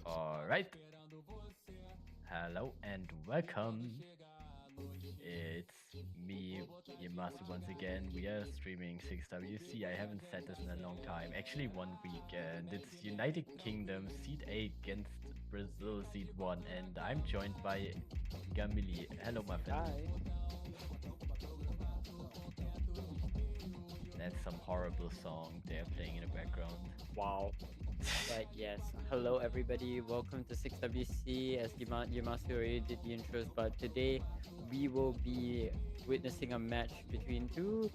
All right. Hello and welcome. It's me, Yamasu, once again. We are streaming 6WC. I haven't said this in a long time. Actually, 1 week. And it's United Kingdom Seed 8 against Brazil Seed 1. And I'm joined by Gamili. Hello, my friend. Hi. That's some horrible song they're playing in the background. Wow. But yes, hello everybody. Welcome to 6WC. As Yamasu already did the intros, but today we will be witnessing a match between two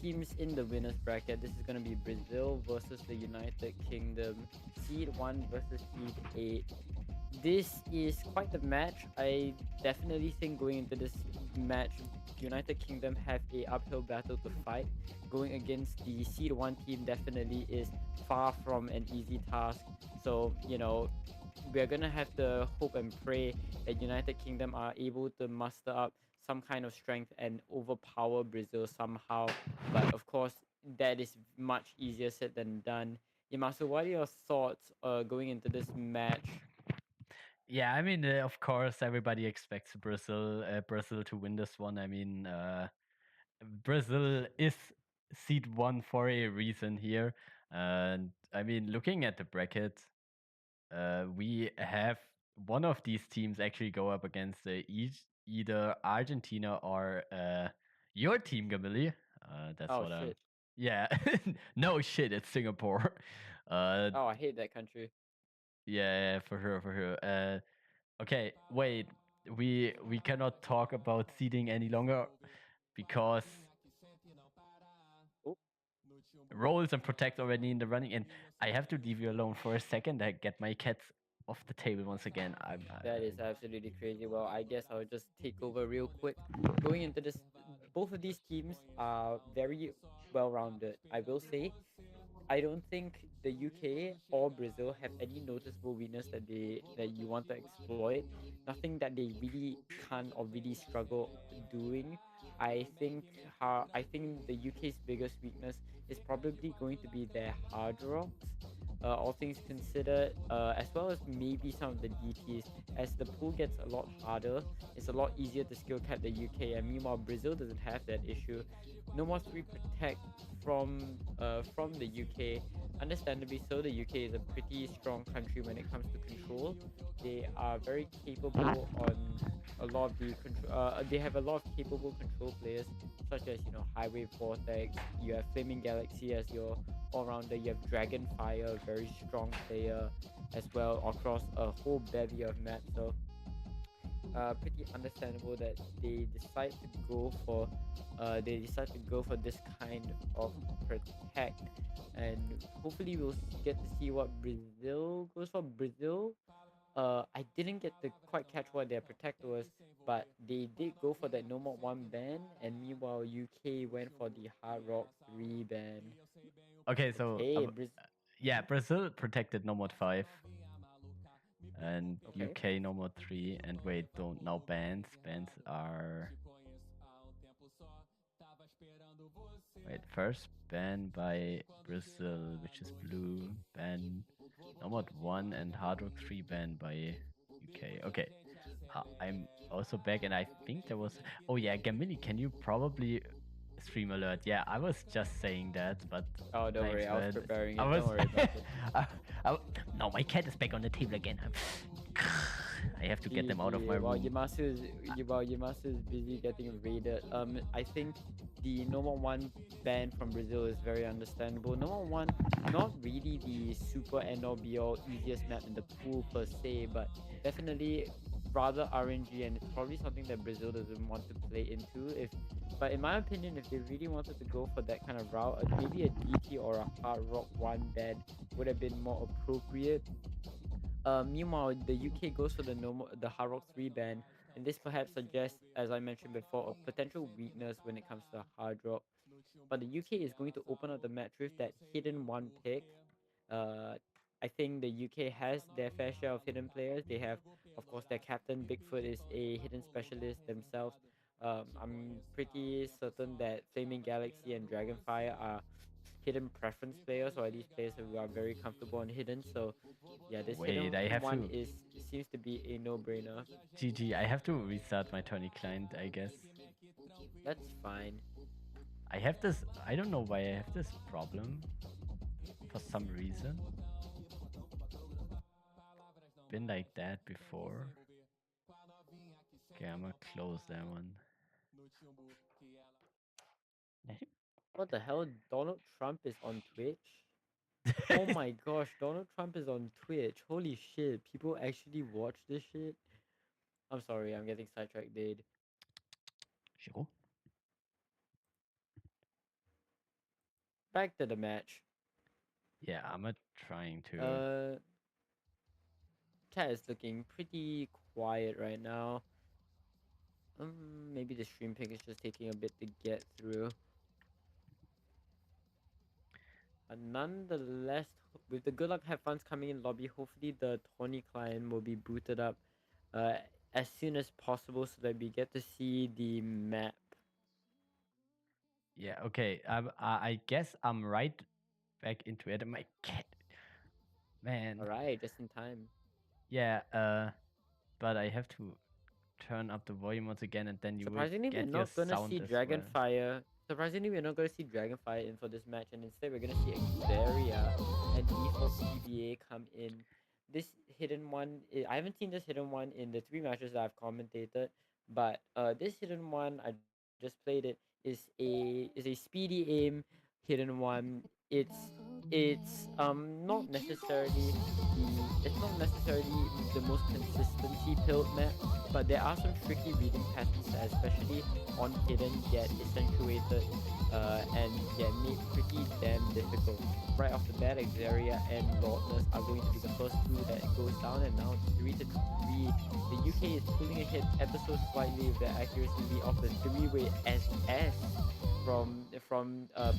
teams in the winners bracket. This is gonna be Brazil versus the United Kingdom. Seed 1 versus Seed 8. This is quite the match. I definitely think going into this match, United Kingdom have a uphill battle to fight. Going against the seed one team definitely is far from an easy task. So we're gonna have to hope and pray that United Kingdom are able to muster up some kind of strength and overpower Brazil somehow. But of course, that is much easier said than done. Yamasu, what are your thoughts going into this match? Yeah, I mean, of course, everybody expects Brazil to win this one. I mean, Brazil is seed 1 for a reason here. And I mean, looking at the bracket, we have one of these teams actually go up against either Argentina or your team, Gamili. That's Oh what I'm. shit. Yeah, no shit, it's Singapore. Uh, Oh, I hate that country. yeah, for sure, for sure. Okay, wait. We cannot talk about seeding any longer because Oh, roles and protect already in the running, and I have to leave you alone for a second. I get my cats off the table once again. that is absolutely crazy. Well, I guess I'll just take over real quick. Going into this, both of these teams are very well rounded. I will say, I don't think the UK or Brazil have any noticeable weakness that you want to exploit. Nothing that they really can't or really struggle doing. I think the UK's biggest weakness is probably going to be their hard rocks. All things considered, as well as maybe some of the DTs. As the pool gets a lot harder, it's a lot easier to skill cap the UK, and meanwhile Brazil doesn't have that issue. No more 3 protect from the UK. Understandably so, the UK is a pretty strong country when it comes to control. They are very capable on a lot of the control. They have a lot of capable control players, such as Highway Vortex. You have Flaming Galaxy as your all-rounder. You have Dragonfire, a very strong player as well across a whole bevy of maps. So pretty understandable that they decide to go for this kind of protect, and hopefully we'll get to see what Brazil goes for. Brazil, I didn't get to quite catch what their protect was, but they did go for that no more one ban, and meanwhile UK went for the Hard Rock 3 ban. okay. So Okay, yeah, Brazil protected no mod 5 and okay. UK no mod 3. And wait, don't now bans are wait first ban by Brazil, which is blue. Ban no mod 1 and hard rock 3 ban by UK. Okay. I'm also back, and I think there was. Oh yeah, Gamini, can you probably stream alert? Yeah, I was just saying that, but Oh, don't thanks, worry, I was man. preparing I it. was. Don't worry about it. I, no, my cat is back on the table again. I have to get them out of my GG. While room. Yamasu is busy getting raided. I think the number one ban from Brazil is very understandable. Number one, not really the super end all be all easiest map in the pool per se, but definitely rather RNG, and it's probably something that Brazil doesn't want to play into. But in my opinion, if they really wanted to go for that kind of route, maybe a DT or a hard rock one ban would have been more appropriate. Meanwhile, the UK goes for the Hard Rock 3 ban, and this perhaps suggests, as I mentioned before, a potential weakness when it comes to Hard Rock. But the UK is going to open up the match with that hidden one pick. Uh, I think the UK has their fair share of hidden players. They have, of course, their captain Bigfoot is a hidden specialist themselves. I'm pretty certain that Flaming Galaxy and Dragonfire are hidden preference players, or at least players who are very comfortable on hidden. So yeah, this Wait, hidden I have one to. is seems to be a no-brainer. GG, I have to restart my Tony client, I guess. That's fine. I have this. I don't know why I have this problem. For some reason. Been like that before. Okay, I'm gonna close that one. What the hell? Donald Trump is on Twitch? Oh my gosh, Donald Trump is on Twitch. Holy shit, people actually watch this shit? I'm sorry, I'm getting sidetracked, dude. Sure. Back to the match. Yeah, I'm trying to. Uh, Chat is looking pretty quiet right now. Maybe the stream pick is just taking a bit to get through. Nonetheless, with the good luck have funds coming in lobby, hopefully the Tony client will be booted up uh, as soon as possible so that we get to see the map. Yeah, okay. I guess I'm right back into it. My cat. Man. Alright, just in time. Yeah, but I have to turn up the volume once again and then you will Surprisingly, we're get your not gonna see sound as well. Dragonfire. Surprisingly, we're not gonna see Dragonfire in for this match, and instead we're gonna see Xaria and default CBA come in. This hidden one, I haven't seen this hidden one in the three matches that I've commentated, but this hidden one, I just played it, is a speedy aim hidden one. It's not necessarily the most consistency build map, but there are some tricky reading patterns that, especially on hidden, get accentuated and get made pretty damn difficult. Right off the bat, Xaria and Lordness are going to be the first two that goes down, and now it's 3-3. The UK is pulling ahead ever so slightly with the accuracy lead of the three-way SS from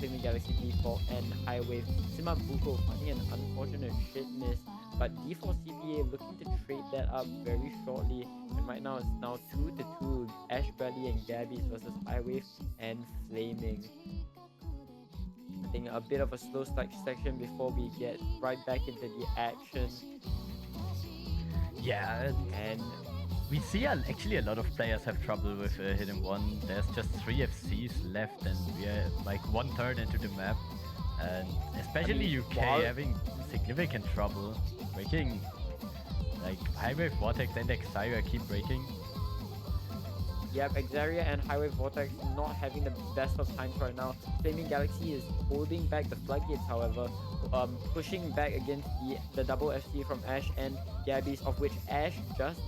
Flaming Galaxy default and High Wave. Sima Buko finding an unfortunate shit miss, but default CPA looking to trade that up very shortly. And right now it's now 2-2. Ash Bradley and Gabby's versus High Wave and Flaming. I think a bit of a slow start section before we get right back into the action. Yeah, and we see actually a lot of players have trouble with Hidden One. There's just 3 FCs left and we are like 1/3 into the map. And especially UK having significant trouble breaking. Like Highway Vortex and Xayah keep breaking. Yep, Xaria and Highway Vortex not having the best of times right now. Flaming Galaxy is holding back the floodgates, however, pushing back against the double FC from Ash and Gabby's, of which Ash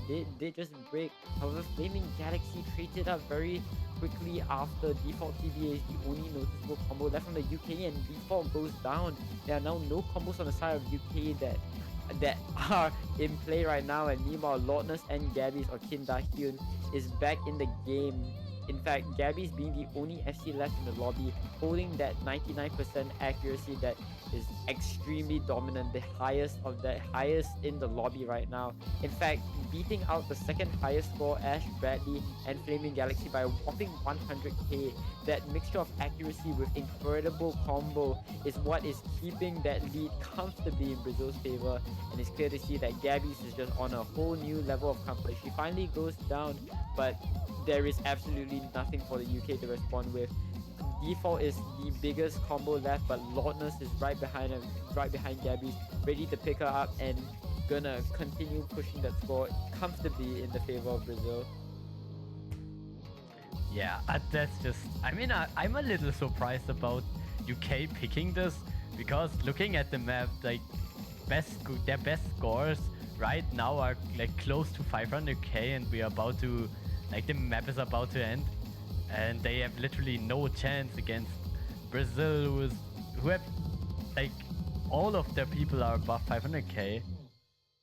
did just break. However, Flaming Galaxy trades it up very quickly after default TBA is the only noticeable combo left from the UK, and default goes down. There are now no combos on the side of UK that are in play right now, and meanwhile Lordness and Gabby's or Kim Da-hyun is back in the game. In fact, Gabby's being the only FC left in the lobby, holding that 99% accuracy that is extremely dominant, the highest in the lobby right now. In fact, beating out the second highest score, Ash Bradley and Flaming Galaxy by a whopping 100k. That mixture of accuracy with incredible combo is what is keeping that lead comfortably in Brazil's favor, and it's clear to see that Gabby's is just on a whole new level of comfort. She finally goes down, but there is absolutely nothing for the UK to respond with. Default is the biggest combo left, but Lordness is right behind him, right behind Gabby, ready to pick her up and gonna continue pushing that score comfortably in the favor of Brazil. Yeah, that's just. I mean, I'm a little surprised about UK picking this because looking at the map, like their best scores right now are like close to 500k, and we are about to, like, the map is about to end, and they have literally no chance against Brazil, who have like all of their people are above 500k.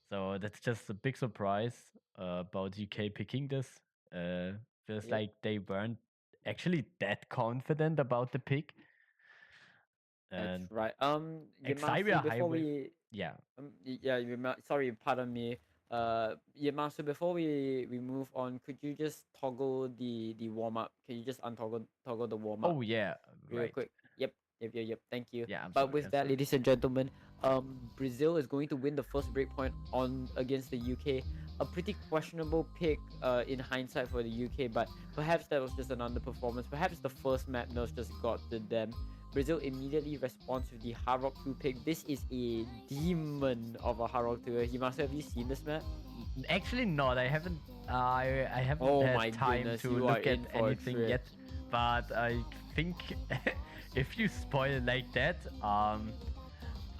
So that's just a big surprise about UK picking this. Feels like they weren't actually that confident about the pick. That's And right. Xayah Yamasu, before Highway. we Yeah. yeah, sorry, pardon me. Yamasu, before we move on, could you just toggle the warm up? Can you just toggle the warm up Oh yeah, real right. quick? Yep. Yep. Thank you. Yeah, I'm But sorry. with I'm that, sorry. ladies and gentlemen, Brazil is going to win the first breakpoint on against the UK. A pretty questionable pick, in hindsight for the UK, but perhaps that was just an underperformance. Perhaps the first map nerfs just got to them. Brazil immediately responds with the Hard Rock 2 pick. This is a demon of a Hard Rock 2. Have you seen this map? Actually, not. I haven't Oh had my time goodness, to you are look at in for a anything trip. yet, but I think if you spoil like that,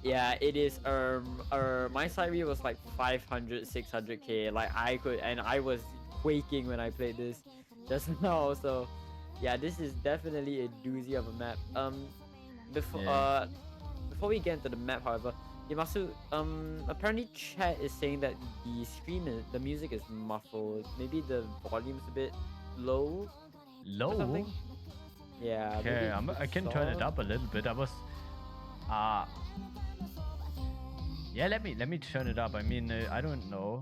Yeah, it is. My side read was like 500, 600k. Like I was quaking when I played this just now. So, yeah, this is definitely a doozy of a map. Before yeah, uh, before we get into the map, however, Yamasu, apparently chat is saying that the music is muffled. Maybe the volume's a bit low or low. something. Yeah, maybe Okay, it's a bit I can turn it soft. up a little bit. I was, uh yeah. Let me turn it up. I mean, I don't know.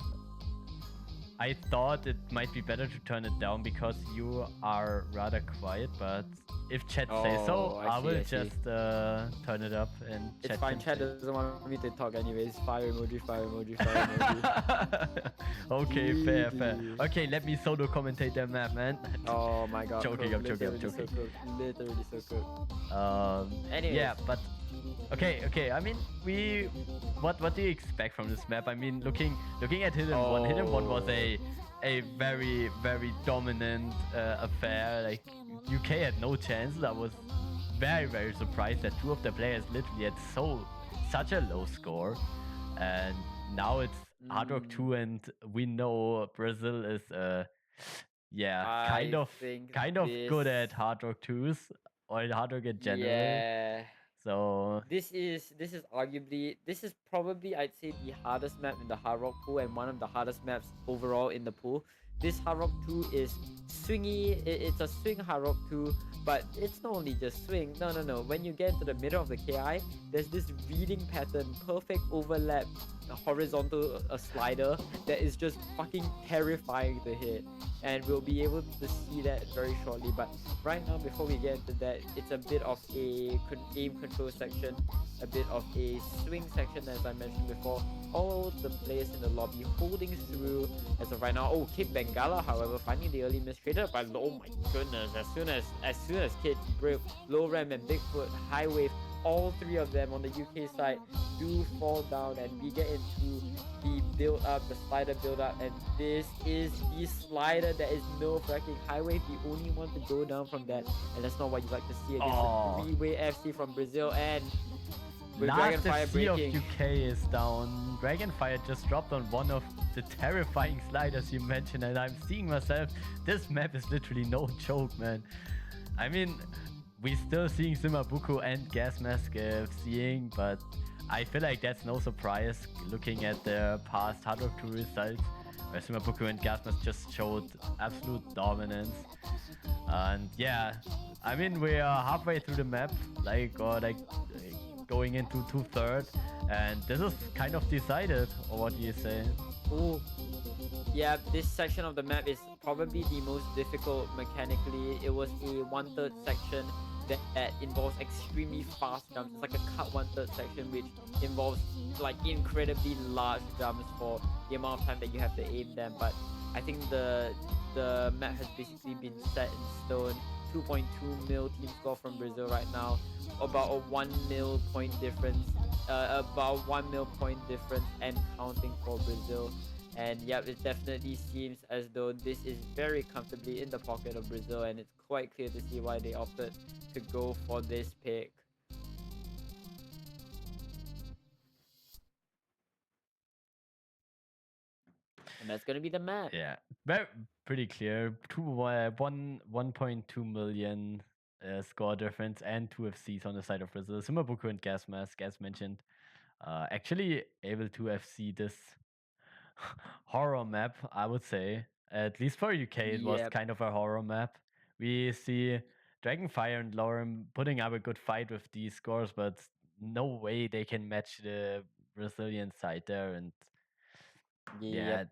I thought it might be better to turn it down because you are rather quiet, but if chat says so, Oh, I I see, will I see. just turn it up and It's chat fine. can Chat say. doesn't want me to talk anyways. Fire emoji, fire emoji, fire emoji. Okay, fair, fair. GG. Okay, let me solo commentate that map, man. Oh my god, Joking, cooked. I'm joking, I'm Literally so joking. cooked. Literally so cooked. Yeah, Anyways. but okay. I mean, what do you expect from this map? I mean, looking at Hidden One was Oh. a very dominant affair. Like UK had no chances. I was very surprised that two of the players literally had such a low score, and now it's Hard Rock Mm, 2, and we know Brazil is yeah, I think kind of good this. at Hard Rock 2s or Hard Rock in general. Yeah. So This is arguably, this is probably, I'd say, the hardest map in the Hard Rock pool and one of the hardest maps overall in the pool. This Hard Rock 2 is swingy. It's a swing Hard Rock 2, but it's not only just swing. No. When you get into the middle of the KI, there's this reading pattern, perfect overlap, a horizontal slider that is just fucking terrifying to hit. And we'll be able to see that very shortly. But right now, before we get into that, it's a bit of a aim control section, a bit of a swing section, as I mentioned before. All the players in the lobby holding through as of right now. Oh, Kid Bengala, however, finding the early miss traded by, oh my goodness, as soon as Kid broke low ram and Bigfoot high wave, all three of them on the UK side do fall down, and we get into the build up, the slider build up, and this is the slider that is no fracking highway, the only one to go down from that, and that's not what you like to see against a oh, three-way FC from Brazil. And with last Dragonfire FC of breaking, UK is down. Dragonfire just dropped on one of the terrifying sliders you mentioned, and I'm seeing myself. This map is literally no joke, man. I mean, we still seeing Simabuku and Gas Mask seeing, but I feel like that's no surprise looking at the past Hard Rock 2 results, where Simabuku and Gas Mask just showed absolute dominance. And yeah, I mean, we are halfway through the map, like going into two-thirds, and this is kind of decided, or what do you say? oh yeah, this section of the map is probably the most difficult mechanically. It was a one-third section that involves extremely fast jumps. It's like a cut one-third section, which involves like incredibly large jumps for the amount of time that you have to aim them. But I think the map has basically been set in stone. 2.2 mil team score from Brazil right now. About a 1 mil point difference. About 1 mil point difference and counting for Brazil. And yeah, it definitely seems as though this is very comfortably in the pocket of Brazil, and it's quite clear to see why they opted to go for this pick. And that's gonna be the map. Yeah, very pretty clear. 1.2 million score difference and two FCs on the side of Brazil. Sumabuku and Gas Mask, as mentioned, actually able to FC this horror map, I would say. At least for UK, it was Yep. kind of a horror map. We see Dragonfire and Lauren putting up a good fight with these scores, but no way they can match the Brazilian side there. And yeah, Yep.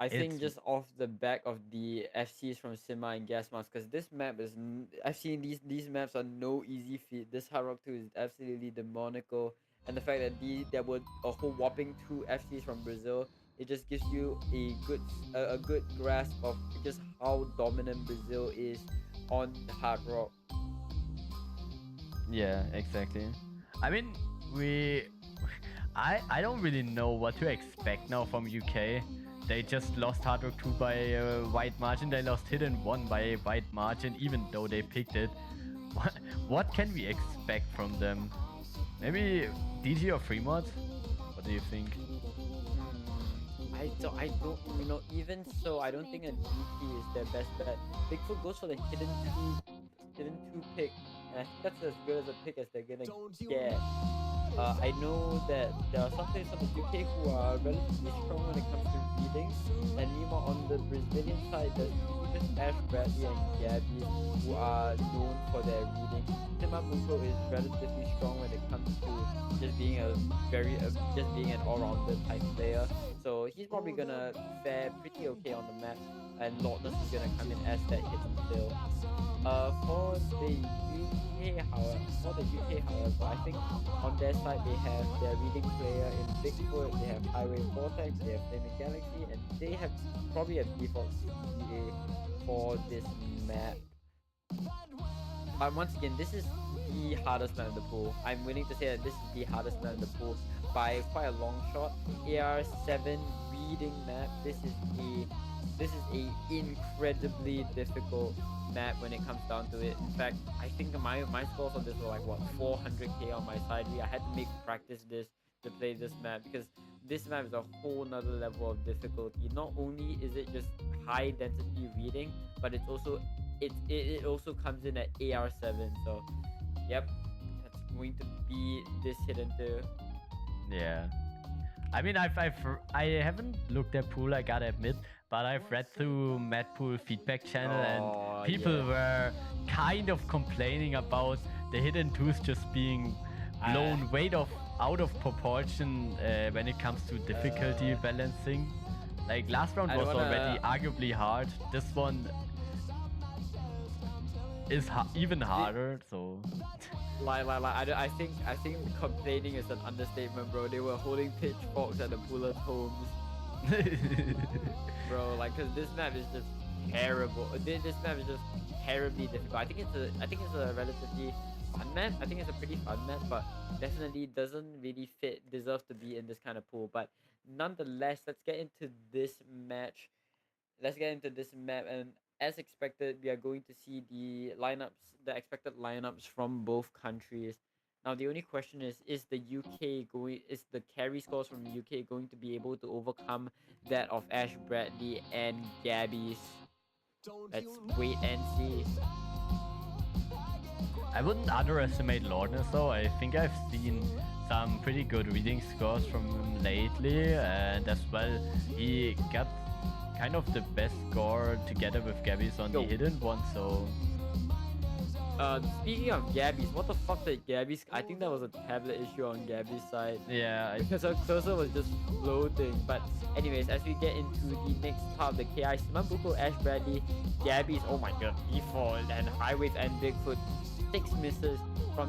I think It's just off the back of the FCs from Sima and Gasmas, because this map is I've seen these maps are no easy feat. This Hard Rock 2 is absolutely demonical, and the fact that there were a whole whopping two FCs from Brazil, it just gives you a good grasp of just how dominant Brazil is on Hard Rock. yeah, exactly. I mean, we I don't really know what to expect now from UK. They just lost Hard Rock 2 by a wide margin. They lost Hidden 1 by a wide margin, even though they picked it. What can we expect from them? Maybe DG or Fremont? What do you think? I don't, even so, I don't think a DT is their best bet. Bigfoot goes for the hidden two pick, and I think that's as good as a pick as they're gonna get. I know that there are some players on the UK who are relatively strong when it comes to reading, and meanwhile on the Brazilian side, there's really just Ash Bradley and Gabby who are known for their reading. Timamuko is relatively strong when it comes to just being just being an all-rounder type player. So he's probably gonna fare pretty okay on the map, and Lordness is gonna come in as that hidden still. For the UK, however, I think on their side they have their reading player in Bigfoot, they have Highway Vortex, they have Flaming Galaxy, and they have probably a default CTA for this map. But once again, this is the hardest map in the pool. I'm willing to say that this is the hardest map in the pool by quite a long shot. AR7 reading map. This is a incredibly difficult map when it comes down to it. In fact, I think my scores on this were like what 400k on my side. I had to make practice this to play this map because this map is a whole nother level of difficulty. Not only is it just high density reading, but it also comes in at AR7. So, yep, that's going to be this hidden too. Yeah. I mean, I haven't looked at Pool, I gotta admit, but I've read through Mad Pool feedback channel, and Oh people yes. were kind of complaining about the hidden twos just being Uh, blown way out of proportion when it comes to difficulty uh, balancing. Like last round I don't was already wanna. arguably hard. This one is even Thi- harder. So I think complaining is an understatement, bro. They were holding pitchforks at the Pullers' homes, bro. Like, cause this map is just terrible. This map is just terribly difficult. I think it's a relatively fun map. I think it's a pretty fun map, but definitely doesn't really deserve to be in this kind of pool. But nonetheless, let's get into this map, and as expected we are going to see the expected lineups from both countries. Now the only question is the carry scores from UK going to be able to overcome that of Ash Bradley and Gabby's? Let's wait and see. I wouldn't underestimate Lordness though. I think I've seen some pretty good reading scores from him lately, and as well, he got kind of the best score together with Gabby's on the Yo, hidden one. So speaking of Gabby's, what the fuck did Gabby's? I think that was a tablet issue on Gabby's side yeah, because her cursor was just floating. But anyways, as we get into the next part of the KI, Simambuko, Ash Bradley, Gabby's, oh my god, default, and Highwave and Bigfoot, 6 misses from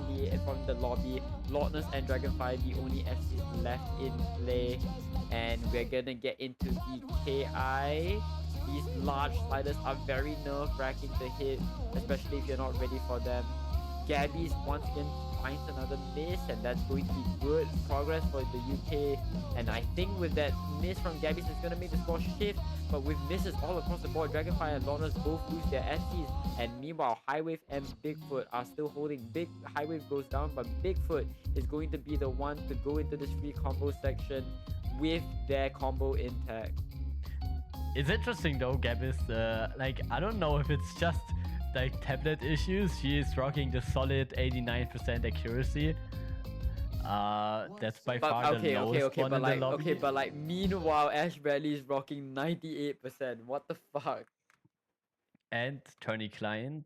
the lobby. Lordness and Dragonfire, the only FCs left in play, and we're gonna get into the KI. These large sliders are very nerve-wracking to hit, especially if you're not ready for them. Gabby's once again finds another miss, and that's going to be good progress for the UK. And I think with that miss from Gabby's, it's going to make the score shift. But with misses all across the board, Dragonfire and Lawrence both lose their FCs. And meanwhile, Highwave and Bigfoot are still holding. Highwave goes down, but Bigfoot is going to be the one to go into this free combo section with their combo intact. it's interesting though. Gabby's like I don't know if it's just like tablet issues. She is rocking the solid 89% accuracy. That's by But far the lowest okay, one in the lobby. but like meanwhile, Ash Bradley is rocking 98%. What the fuck? And Tony Client,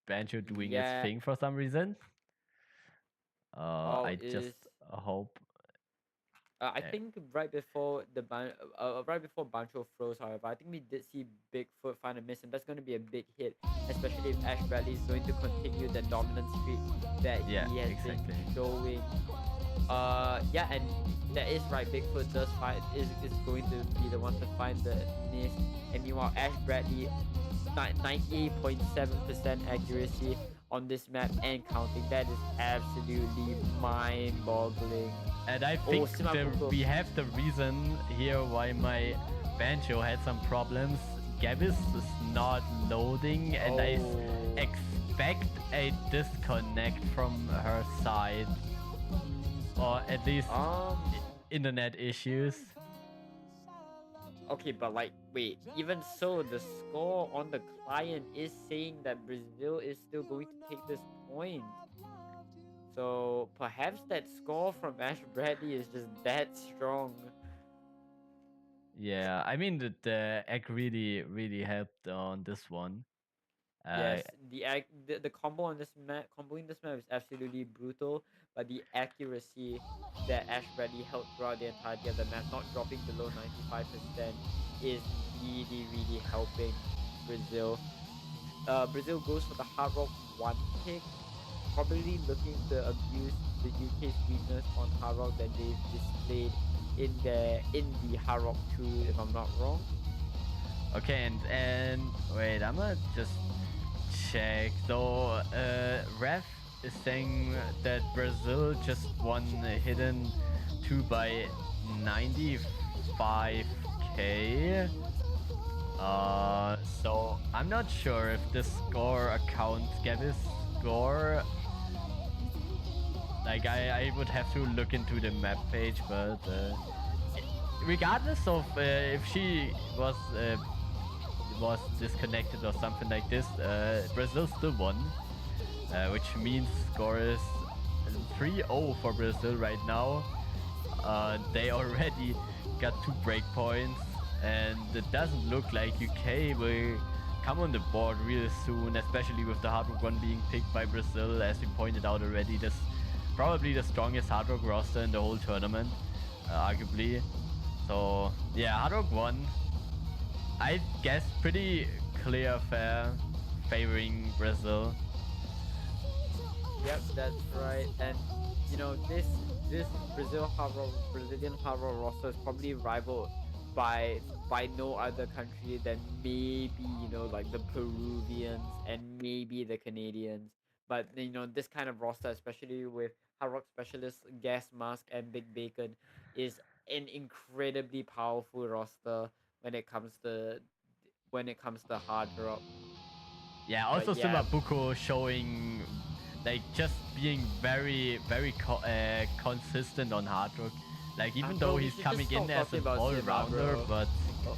Banjo doing its Yeah. thing for some reason. Oh, I just is hope. I Uh, think right before Bancho froze, however, I think we did see Bigfoot find a miss, and that's going to be a big hit, especially if Ash Bradley is going to continue the dominant streak that yeah, he has been exactly. showing. Yeah, and that is right. Bigfoot does find is going to be the one to find the miss, and meanwhile Ash Bradley 98.7% accuracy on this map and counting. That is absolutely mind-boggling. And I Oh, think Simabuko. we have the reason here why my banjo had some problems. Gavis is not loading, and Oh, expect a disconnect from her side, or at least um, internet issues. okay, but like, wait, even so, the score on the client is saying that Brazil is still going to take this point. So perhaps that score from Ash Bradley is just that strong. Yeah, I mean the egg really helped on this one. Uh, Yes, the combo on this map, comboing this map is absolutely brutal, but the accuracy that Ash Bradley held throughout the entirety of the map, not dropping below 95%, is really helping Brazil. Brazil goes for the Hard Rock 1 pick, probably looking to abuse the UK's weakness on Hard Rock that they've displayed in the Hard Rock 2, if I'm not wrong. okay, and wait, I'm gonna just check. So, Ref is saying that Brazil just won hidden 2 by 95k. So I'm not sure if this score accounts Gavis score. Like I would have to look into the map page, but regardless of if she was disconnected or something like this, Brazil still won, which means score is 3-0 for Brazil right now. They already got 2 breakpoints, and it doesn't look like UK will come on the board really soon, especially with the Hard Rock 1 being picked by Brazil, as we pointed out already. This probably the strongest Hard Rock roster in the whole tournament, arguably. So yeah, Hard Rock 1, I guess pretty clear fair, favoring Brazil. Yep, that's right. And you know, this Brazilian Haro roster is probably rivaled by no other country than maybe, you know, like the Peruvians and maybe the Canadians. But you know, this kind of roster, especially with Hard Rock Specialist, Gas Mask, and Big Bacon, is an incredibly powerful roster when it comes to Hard Rock. Yeah, But also yeah, Simabuko showing like just being very consistent on Hard Rock. Like even bro, though we he's should just coming in stop as talking an about Sima, all-rounder, bro. but Oh,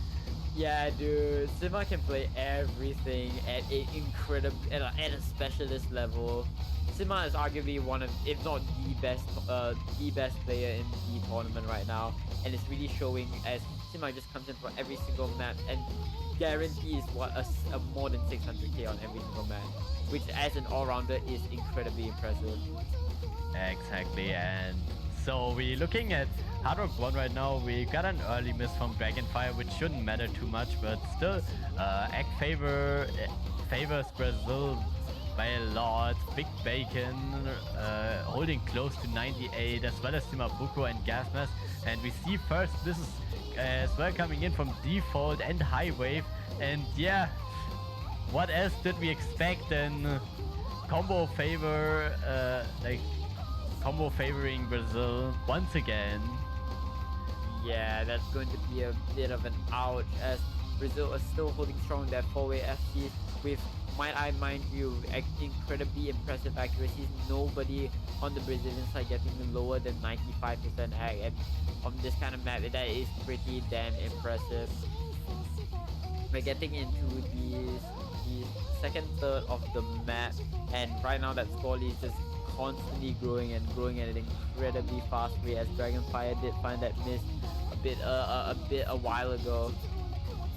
yeah, dude. Sima can play everything at a incredible at a specialist level. Sima is arguably one of, if not the best player in the tournament right now, and it's really showing as Sima just comes in for every single map and guarantees a more than 600k on every single map, which as an all rounder is incredibly impressive. exactly. And so we're looking at Hard Rock 1 right now. We got an early miss from Dragonfire, which shouldn't matter too much, but still, Egg favors Brazil by a lot. Big Bacon holding close to 98, as well as Simabuko and Gasmas. And we see first this is as well coming in from Default and High Wave. And yeah, what else did we expect than combo favor, like combo favoring Brazil once again? Yeah, that's going to be a bit of an ouch as Brazil is still holding strong in their four-way FCs with, might I mind you, incredibly impressive accuracies. Nobody on the Brazilian side getting lower than 95% ag, and on this kind of map, that is pretty damn impressive. We're getting into the second third of the map, and right now that score lead is just constantly growing at an incredibly fast rate as Dragonfire did find that miss a bit a while ago.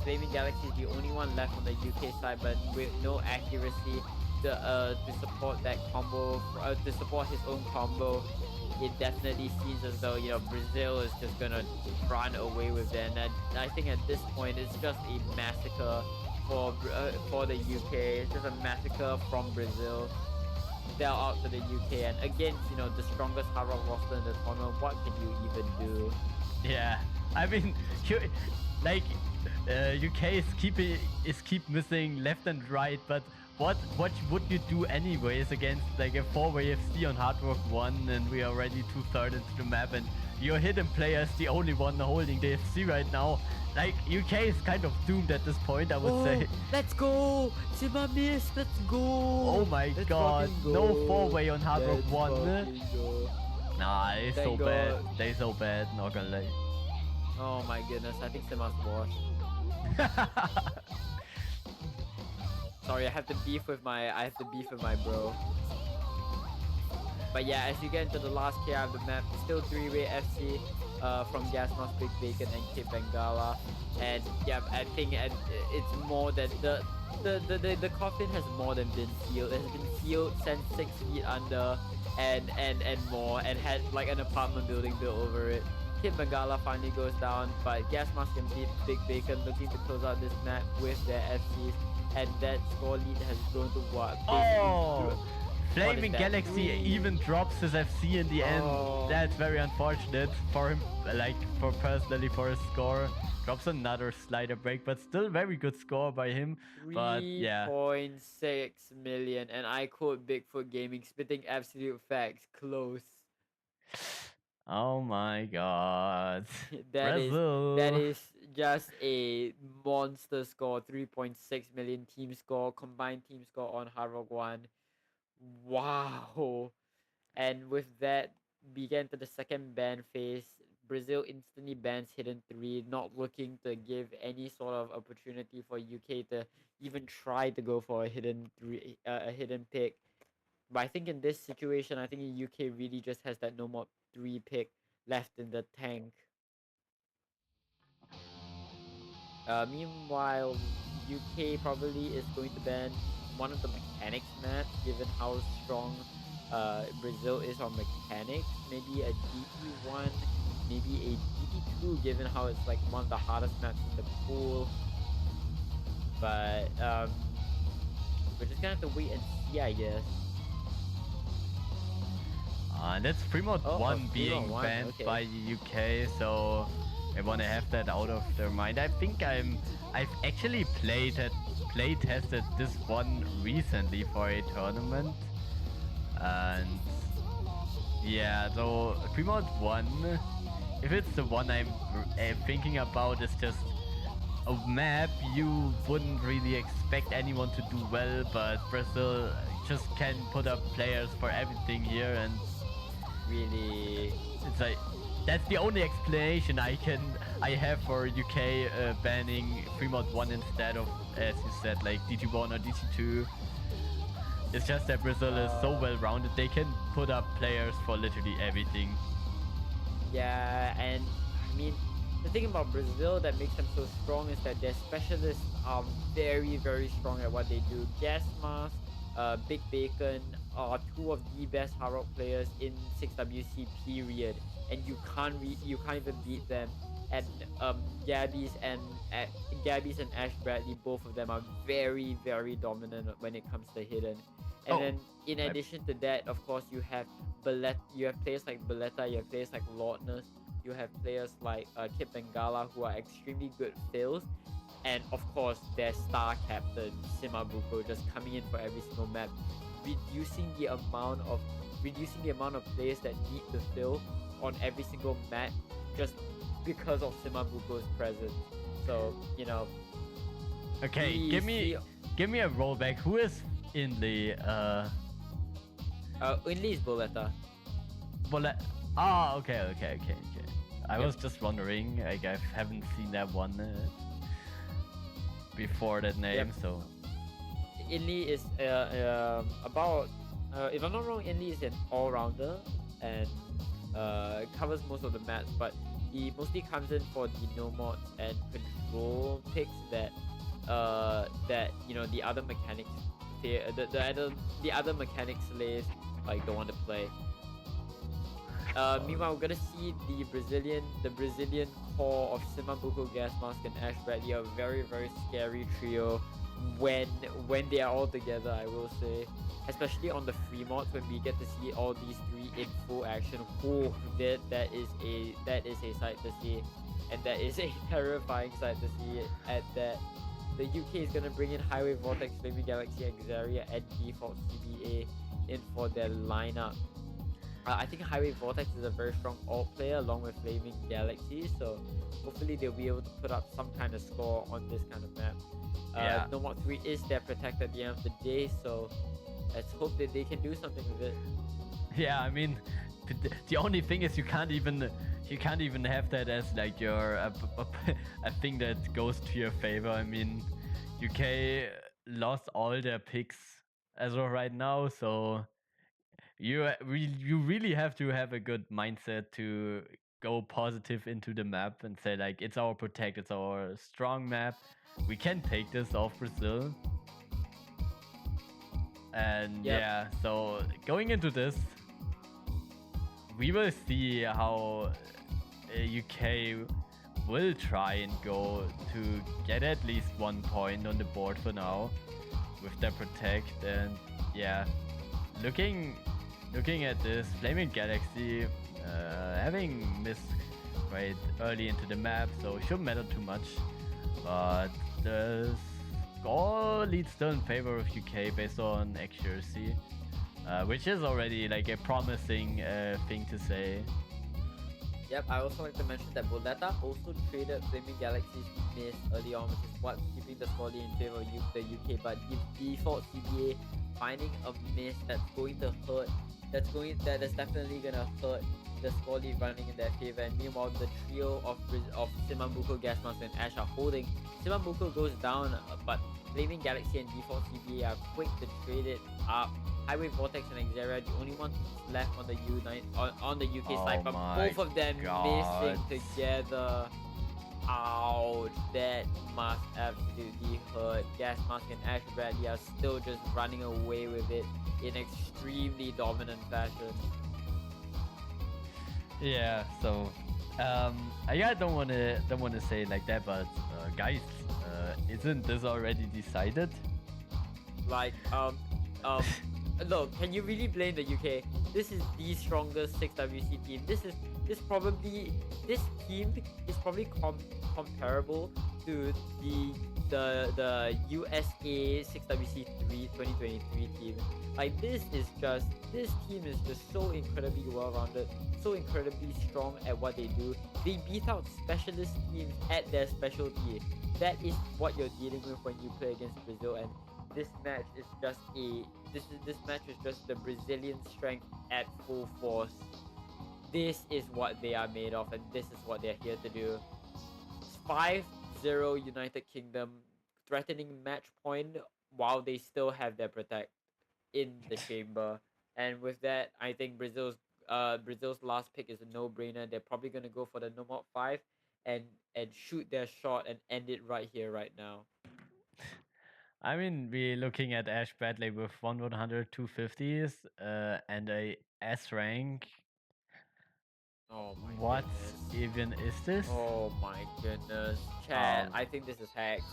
Flaming Galaxy is the only one left on the UK side, but with no accuracy to support that combo to support his own combo. it definitely seems as though, Brazil is just gonna run away with it. And I think at this point it's just a massacre for the UK. It's just a massacre from Brazil. They're out to the UK, and against the strongest hard rock roster in the tournament, what can you even do? Yeah, I mean, you, like UK is keep missing left and right, but what would you do anyways against like a 4-way FC on Hard Rock 1, and we are already 2/3 into the map, and your hidden player is the only one holding the FC right now. Like UK is kind of doomed at this point, I would say. Let's go! Sima missed, let's go! Oh my Let's god, fucking no go! 4-way on Hard Rock Let's 1. fucking go. Nah, it's so Thank bad. God. They so bad, not gonna lie. Oh my goodness, I think Sima's washed. Sorry, I have to beef with my bro. But yeah, as you get into the last KI of the map, still 3-way FC from Gasmos, Big Bacon, and Kid Bengala. And yeah, I think it's more than the coffin has more than been sealed. It has been sealed, sent 6 feet under, and more, and had like an apartment building built over it. Kid Bengala finally goes down, but Gasmos can beat Big Bacon, looking to close out this map with their FCs. And that score lead has grown to what? Oh! Flaming that? Galaxy 3? even drops his FC in the end. That's very unfortunate for him, like personally for his score. Drops another slider break, but still very good score by him. But yeah. 3.6 million, and I quote Bigfoot Gaming, spitting absolute facts. Close. Oh my god. That Brazil. is just a monster score. 3.6 million team score, combined team score on Hard Rock 1. Wow. And with that, began to the second ban phase. Brazil instantly bans Hidden 3, not looking to give any sort of opportunity for UK to even try to go for a Hidden 3, a hidden pick. But I think in this situation, I think UK really just has that no more 3 pick left in the tank. Meanwhile, UK probably is going to ban one of the mechanics maps, given how strong Brazil is on mechanics. Maybe a DT1, maybe a DT2, given how it's like one of the hardest maps in the pool. But we're just gonna have to wait and see, I guess. That's Fremont 1 being Fremont 1, banned okay. by UK, so I want to have that out of their mind. I think I've actually play tested this one recently for a tournament, and yeah, so Fremont 1, if it's the one I'm thinking about, is just a map you wouldn't really expect anyone to do well, but Brazil just can put up players for everything here, and really, it's like that's the only explanation I have for UK banning Fremont 1 instead of, as you said, like DT1 or DT2. It's just that Brazil is so well rounded, they can put up players for literally everything. Yeah, and I mean, the thing about Brazil that makes them so strong is that their specialists are very, very strong at what they do. Gas Mask, Big Bacon are two of the best hard rock players in 6WC period, and you can't even beat them. And Gabby's and Ash Bradley, both of them are very, very dominant when it comes to hidden. And then in addition to that, of course, you have players like Belletta, you have players like Lordness, you have players like Kip Bengala, who are extremely good fills, and of course their star captain Simabuko just coming in for every single map, reducing the amount of players that need to fill on every single map just because of Simabuko's presence. So Okay, give me a rollback. Who is Inley? Inley is Boletta. Okay. I was just wondering. Like, I haven't seen that one before that name, so. Inley is about if I'm not wrong, Inley is an all-rounder and covers most of the maps, but he mostly comes in for the no mods and control picks that the other mechanics the other mechanics slaves like don't want to play. Meanwhile, we're gonna see the Brazilian core of Simambuko, Gas Mask, and Ash Bradley, a very very scary trio when when they are all together. I will say, especially on the free mods when we get to see all these three in full action. Oh, that is a sight to see, and that is a terrifying sight to see. At that, the UK is gonna bring in Highway Vortex, Flaming Galaxy, Xaria, and Default CBA in for their lineup. I think Highway Vortex is a very strong alt player along with Flaming Galaxy, so hopefully they'll be able to put up some kind of score on this kind of map. Yeah. Nomad 3 is their protect at the end of the day, so let's hope that they can do something with it. Yeah, I mean, the only thing is you can't even have that as like your a thing that goes to your favor. I mean, UK lost all their picks as of right now, so you really have to have a good mindset to go positive into the map and say like it's our protect, it's our strong map. We can take this off Brazil. And Yep. yeah, so going into this, we will see how UK will try and go to get at least 1 point on the board for now with their protect. And yeah, looking at this Flaming Galaxy having missed right early into the map, so it shouldn't matter too much. But the score leads still in favor of UK based on accuracy, which is already like a promising thing to say. Yep, I also like to mention that Boletta also traded Flaming Galaxy's miss early on, which is what's keeping the score lead in favor of the UK. But if default CBA finding a miss that's going to hurt, that is definitely gonna hurt the score lead running in their favor. And meanwhile, the trio of Simambuko, Gasmask, and Ash are holding. Simambuko goes down, but Flaming Galaxy and default CBA are quick to trade it up. Highway Vortex and Xaria, the only ones left on the on the UK side, but both of them missing together. Ouch, that must absolutely hurt. Gas Mask and Ash Bradley are still just running away with it in extremely dominant fashion. Yeah, so I don't wanna say it like that, but guys, isn't this already decided? Like look, can you really blame the UK? This is the strongest 6WC team. This team is probably comparable to the USA 6WC 2023 team. Like this team is just so incredibly well-rounded, so incredibly strong at what they do. They beat out specialist teams at their specialty. That is what you're dealing with when you play against Brazil, and this match is just the Brazilian strength at full force. This is what they are made of, and this is what they're here to do. 5-0 United Kingdom, threatening match point while they still have their protect in the chamber. And with that, I think Brazil's last pick is a no-brainer. They're probably gonna go for the Nomad 5 and shoot their shot and end it right here, right now. I mean, we're looking at Ash Bradley with 100, 250s, and a S rank. Oh my What goodness. even is this? Oh my goodness. Chad, I think this is hacks.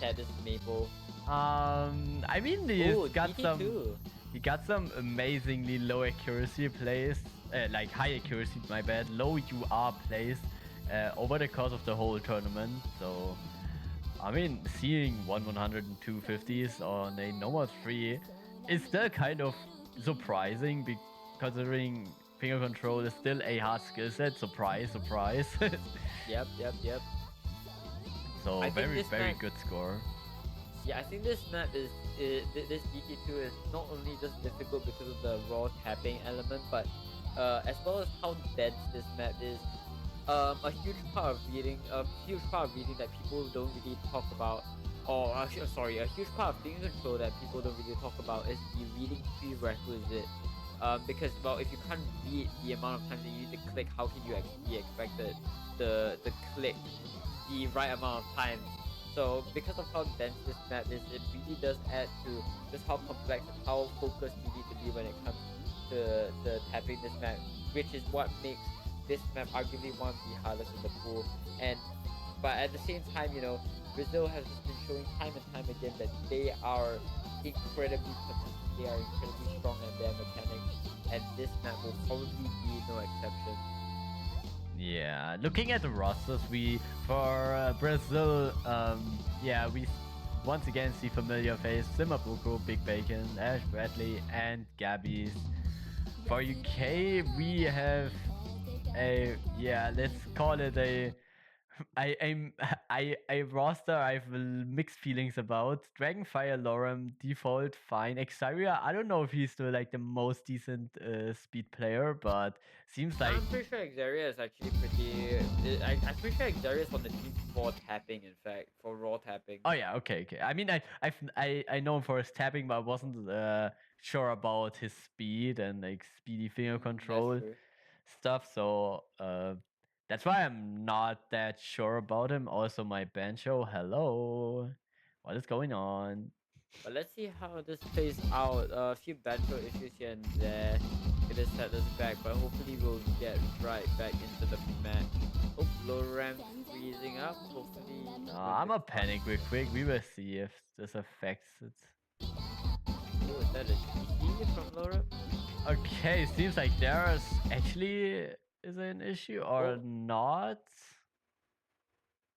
Chad, this is Maple. I mean, Ooh, he's got DT2. he got some amazingly low accuracy plays, like high accuracy, my bad, low UR plays over the course of the whole tournament. So, I mean, seeing 100 and 250s on a Nomad 3 is still kind of surprising, considering finger control is still a hard skill set. Surprise, surprise. Yep. So, I think very, this very map- good score. Yeah, I think this map this DT2 is not only just difficult because of the raw tapping element, but as well as how dense this map is. A huge part of reading that people don't really talk about, or sorry, a huge part of finger control that people don't really talk about is the reading prerequisite. Because well, if you can't read the amount of time that you need to click, how can you be expected to click the right amount of time? So because of how dense this map is, it really does add to just how complex and how focused you need to be when it comes to tapping this map. which is what makes this map arguably one of the hardest in the pool. And but at the same time, Brazil has just been showing time and time again that they are incredibly consistent. They are incredibly strong at their mechanics, and this map will probably be no exception. Yeah, looking at the rosters, we for Brazil, yeah, we once again see familiar face: Simabuko, Big Bacon, Ash Bradley, and Gabby's. For UK, we have a, yeah, let's call it a I'm I roster I have mixed feelings about. Dragonfire Lorem default fine. Xaria, I don't know if he's the like the most decent speed player, but seems like, I'm pretty sure Xaria is actually pretty. I'm pretty sure Xaria is on the team for tapping. In fact, for raw tapping. oh yeah, okay. I mean, I know him for his tapping, but I wasn't sure about his speed and like speedy finger That's control true. stuff. So that's why I'm not that sure about him. Also, my banjo. Hello, what is going on? But let's see how this plays out. A few banjo issues here and there. Gonna set us back, but hopefully we'll get right back into the match. Oh, low ramp freezing up. Hopefully we're I'm good a to start. panic real quick. We will see if this affects it. Oh, is that a GC from low ramp? Okay, seems like there's actually is an issue or Oh, not.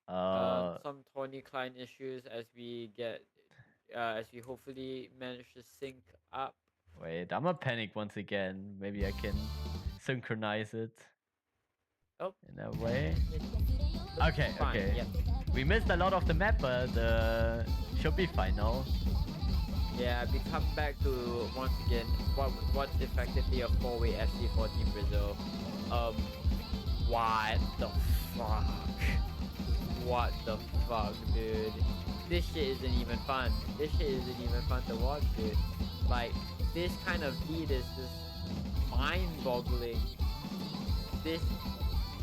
Uh, some Tony Klein issues as we hopefully manage to sync up. Wait, I'm a panic once again. Maybe I can synchronize it Oh, in a way. it looks Okay, fine. okay. Yep. We missed a lot of the map, but should be fine now. Yeah, we come back to once again what's effectively a four-way FC for Team Brazil. Um, what the fuck? What the fuck, dude? This shit isn't even fun. This shit isn't even fun to watch, dude. Like, this kind of lead is just mind-boggling. This,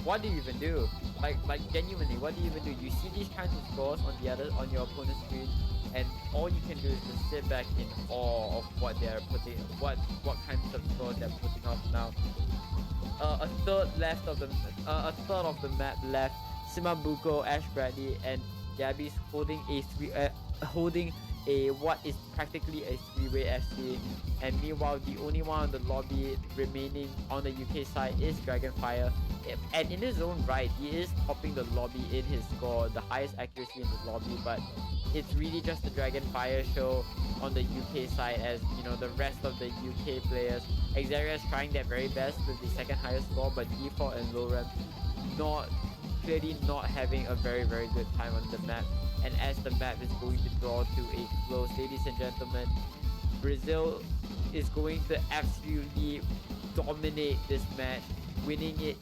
what do you even do? Like genuinely, what do you even do? You see these kinds of scores on your opponent's screen, and all you can do is just sit back in awe of what they're putting, what kinds of scores they're putting off now. A third of the map left. Simabuko, Ash Bradley, and Gabby's holding a what is practically a three-way FC. And meanwhile, the only one on the lobby remaining on the UK side is Dragonfire. And in his own right, he is topping the lobby in his score, the highest accuracy in the lobby. But it's really just the Dragonfire show on the UK side, as the rest of the UK players. Xaria is trying their very best with the second highest score, but default and low rep not clearly not having a very good time on the map. And as the map is going to draw to a close, ladies and gentlemen, Brazil is going to absolutely dominate this match, winning it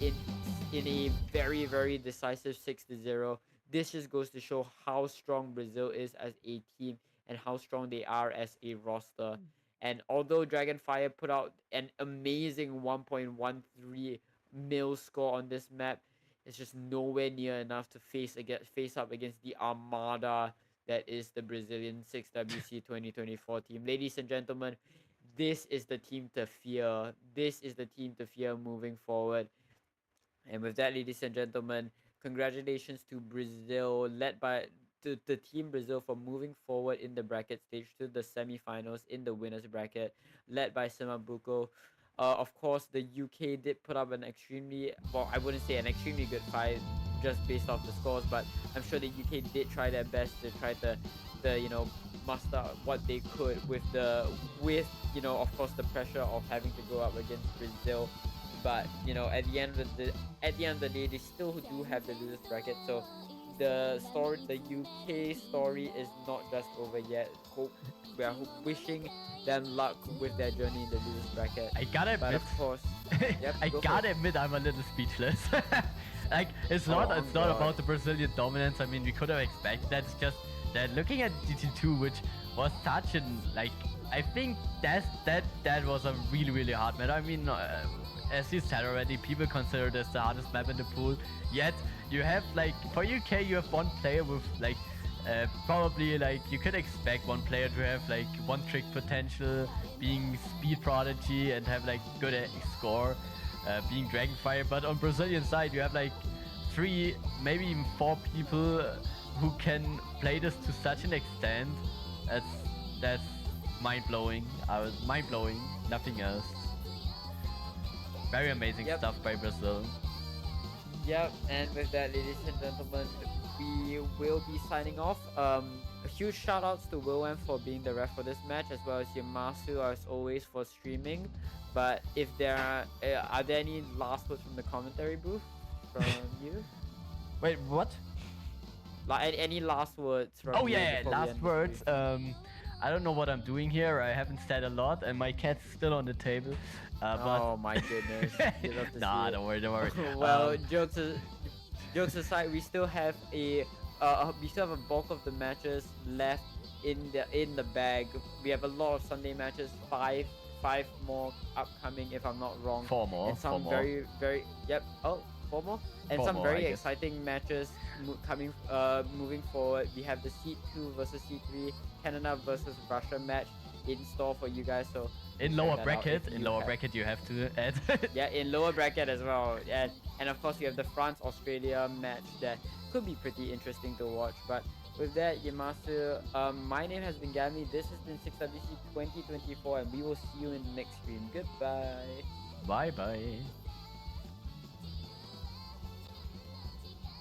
in a very decisive 6-0. This just goes to show how strong Brazil is as a team and how strong they are as a roster. And although Dragonfire put out an amazing 1.13 mil score on this map, it's just nowhere near enough to face up against the armada that is the Brazilian 6WC 2024 team. Ladies and gentlemen, this is the team to fear. This is the team to fear moving forward. And with that, ladies and gentlemen, congratulations to Brazil, led by to the team Brazil for moving forward in the bracket stage to the semifinals in the winners bracket, led by Simabuko. Of course, the UK did put up an extremely, well, I wouldn't say an extremely good fight just based off the scores, but I'm sure the UK did try their best to try to muster what they could with of course the pressure of having to go up against Brazil. But at the end of the day, they still do have the losers bracket. So the UK story is not just over yet. Wishing them luck with their journey in the losers bracket. I gotta But admit, of course, yep, I go for it. gotta admit, I'm a little speechless. Like it's Oh, not oh it's not god. about the Brazilian dominance. I mean, we could have expected that. It's just that looking at GT2, which was such an like, I think that was a really hard match. I mean, as you said already, people consider this the hardest map in the pool. Yet you have like for UK, you have one player with like probably like you could expect one player to have like one trick potential, being speed prodigy and have like good score. being Dragonfire. But on Brazilian side, you have like 3, maybe even 4 people who can play this to such an extent. That's mind blowing. Mind blowing. Nothing else. Very amazing Yep. stuff by Brazil. Yep, and with that, ladies and gentlemen, we will be signing off. A huge shout outs to William for being the ref for this match, as well as Yamasu as always for streaming. But if there are there any last words from the commentary booth from you? Wait, what? Like any last words from Oh you yeah, before we last end this words. briefing? I don't know what I'm doing here. I haven't said a lot, and my cat's still on the table. Oh my goodness! You love to nah, see it. don't worry, don't worry. Well, jokes aside, we still have we still have a bulk of the matches left in the bag. We have a lot of Sunday matches, five more upcoming if I'm not wrong. 4 more. And some 4 more. very yep. Oh, 4 more. And 4 some more, very I guess. exciting matches moving forward. We have the Seed 2 versus Seed 3, Canada versus Russia match in store for you guys. So in check lower that out bracket, if in you lower have- bracket, you have to add. yeah, in lower bracket as well. And of course, we have the France Australia match that could be pretty interesting to watch. But with that, Yamasu, my name has been Gami. This has been 6WC 2024, and we will see you in the next stream. Goodbye. Bye bye.